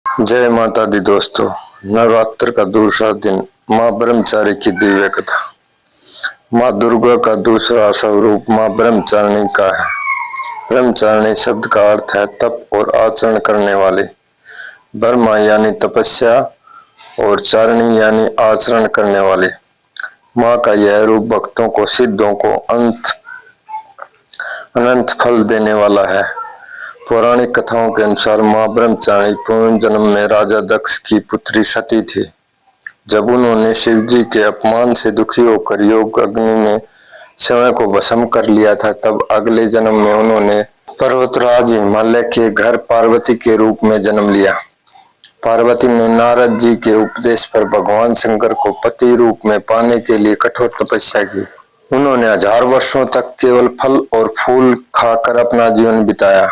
जय माता दी दोस्तों। नवरात्र का दूसरा दिन माँ ब्रह्मचारी की दिव्य कथा। माँ दुर्गा का दूसरा स्वरूप माँ ब्रह्मचारिणी का है। ब्रह्मचारिणी शब्द का अर्थ है तप और आचरण करने वाली। ब्रह्मा यानी तपस्या और चारिणी यानी आचरण करने वाली। माँ का यह रूप भक्तों को सिद्धों को अनंत फल देने वाला है। पौराणिक कथाओं के अनुसार माँ ब्रह्मचारिणी पूर्व जन्म में राजा दक्ष की पुत्री सती थी। जब उन्होंने शिव जी के अपमान से दुखी होकर योग अग्नि में स्वयं को भस्म कर लिया था, तब अगले जन्म में उन्होंने पर्वतराज हिमालय के घर पार्वती के रूप में जन्म लिया। पार्वती ने नारद जी के उपदेश पर भगवान शंकर को पति रूप में पाने के लिए कठोर तपस्या की। उन्होंने 1000 वर्षों तक केवल फल और फूल खाकर अपना जीवन बिताया।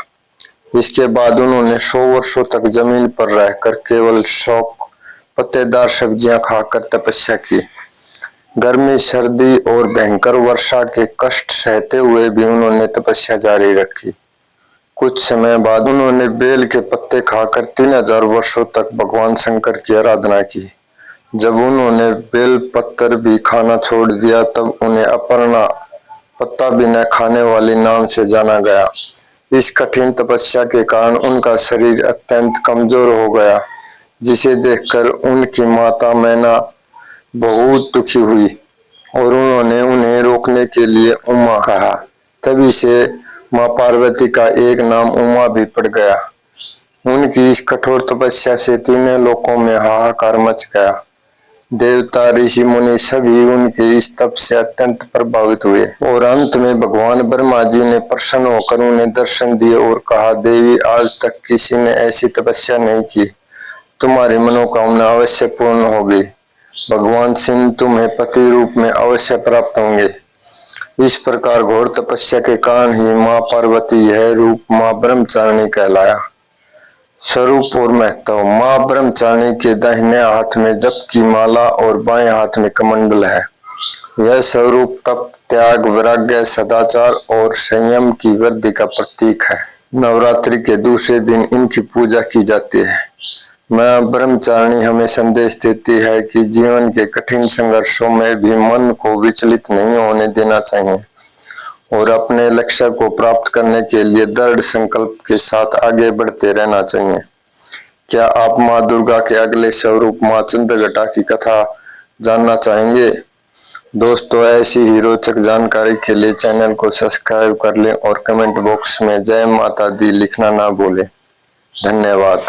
इसके बाद उन्होंने 100 वर्षों तक जमीन पर रहकर केवल शौक पत्तेदार सब्जियां खाकर तपस्या की। गर्मी, सर्दी और भयंकर वर्षा के कष्ट सहते हुए भी उन्होंने तपस्या जारी रखी। कुछ समय बाद उन्होंने बेल के पत्ते खाकर 3000 वर्षों तक भगवान शंकर की आराधना की। जब उन्होंने बेल पत्तर भी खाना छोड़ दिया, तब उन्हें अपर्णा, पत्ता भी न खाने वाली नाम से जाना गया। इस कठिन तपस्या के कारण उनका शरीर अत्यंत कमजोर हो गया, जिसे देखकर उनकी माता मैना बहुत दुखी हुई और उन्होंने उन्हें रोकने के लिए उमा कहा। तभी से माँ पार्वती का एक नाम उमा भी पड़ गया। उनकी इस कठोर तपस्या से तीनों लोकों में हाहाकार मच गया। देवता, ऋषि मुनि सभी उनके इस तप से अत्यंत प्रभावित हुए और अंत में भगवान ब्रह्मा जी ने प्रसन्न होकर उन्हें दर्शन दिए और कहा, देवी, आज तक किसी ने ऐसी तपस्या नहीं की, तुम्हारी मनोकामना अवश्य पूर्ण होगी। भगवान शिव तुम्हें पति रूप में अवश्य प्राप्त होंगे। इस प्रकार घोर तपस्या के कारण ही माँ पार्वती यह रूप माँ ब्रह्मचारिणी कहलाया। स्वरूप और महत्व। माँ ब्रह्मचारिणी के दाहिने हाथ में जप की माला और बाएं हाथ में कमंडल है। यह स्वरूप तप, त्याग, वैराग्य, सदाचार और संयम की वृद्धि का प्रतीक है। नवरात्रि के दूसरे दिन इनकी पूजा की जाती है। माँ ब्रह्मचारिणी हमें संदेश देती है कि जीवन के कठिन संघर्षों में भी मन को विचलित नहीं होने देना चाहिए और अपने लक्ष्य को प्राप्त करने के लिए दृढ़ संकल्प के साथ आगे बढ़ते रहना चाहिए। क्या आप माँ दुर्गा के अगले स्वरूप माँ चंद्रघटा की कथा जानना चाहेंगे? दोस्तों, ऐसी ही रोचक जानकारी के लिए चैनल को सब्सक्राइब कर लें और कमेंट बॉक्स में जय माता दी लिखना ना भूलें। धन्यवाद।